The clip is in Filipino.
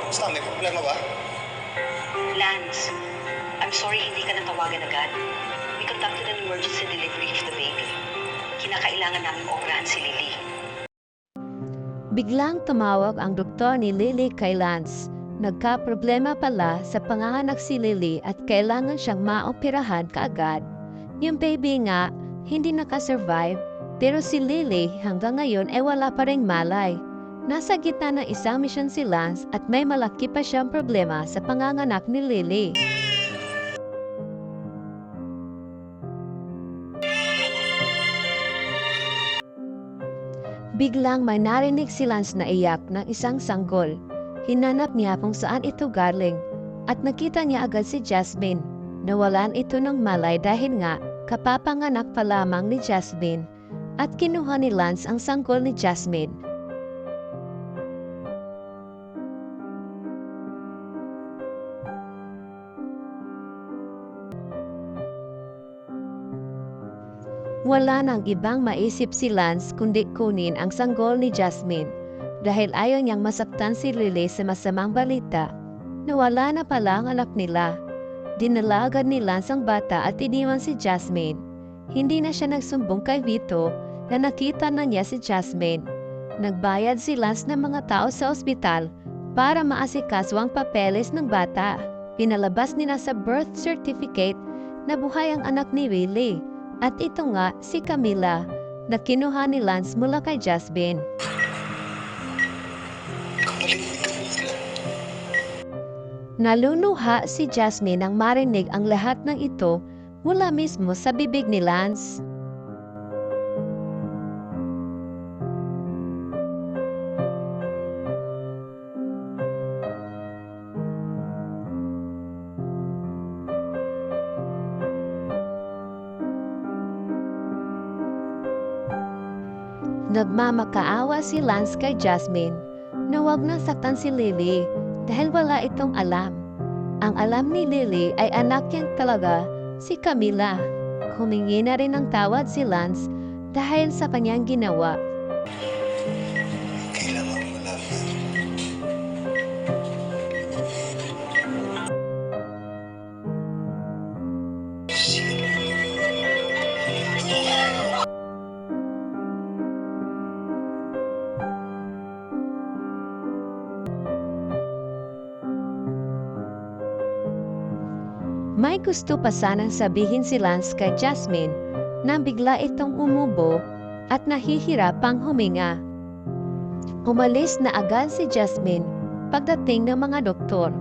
Basta, may problema ba? Lance, I'm sorry hindi ka natawagan agad. We conducted an emergency delivery of the baby. Kinakailangan namin operahan si Lily. Biglang tumawag ang doktor ni Lily kay Lance. Nagka-problema pala sa panganganak si Lily at kailangan siyang maoperahan kaagad. Yung baby nga, hindi nakasurvive, pero si Lily hanggang ngayon ay wala pa ring malay. Nasa gitna ng isang misyon si Lance at may malaki pa siyang problema sa panganganak ni Lily. Biglang may narinig si Lance na iyak ng isang sanggol. Hinanap niya kung saan ito galing at nakita niya agad si Jasmine. Nawalan ito ng malay dahil nga kapapanganak pa lamang ni Jasmine at kinuha ni Lance ang sanggol ni Jasmine. Wala nang ibang maisip si Lance kundi kunin ang sanggol ni Jasmine. Dahil ayaw niyang masaktan si Lily sa masamang balita, nawala na pala ang anak nila. Dinala agad ni Lance ang bata at iniwan si Jasmine. Hindi na siya nagsumbong kay Vito na nakita na niya si Jasmine. Nagbayad si Lance ng mga tao sa ospital para maasikaso ang papeles ng bata. Pinalabas nila sa birth certificate na buhay ang anak ni Willie. At ito nga si Camila na kinuha ni Lance mula kay Jasmine. Naluluha si Jasmine nang marinig ang lahat ng ito mula mismo sa bibig ni Lance. Nagmamakaawa si Lance kay Jasmine na huwag nang saktan si Lily dahil wala itong alam. Ang alam ni Lily ay anak niyang talaga, si Camila. Humingi na rin ng tawad si Lance dahil sa kanyang ginawa. Kailangan mo lang. May gusto pa sanang sabihin si Lance kay Jasmine nang bigla itong umubo at nahihirapang huminga. Umalis na agad si Jasmine pagdating ng mga doktor.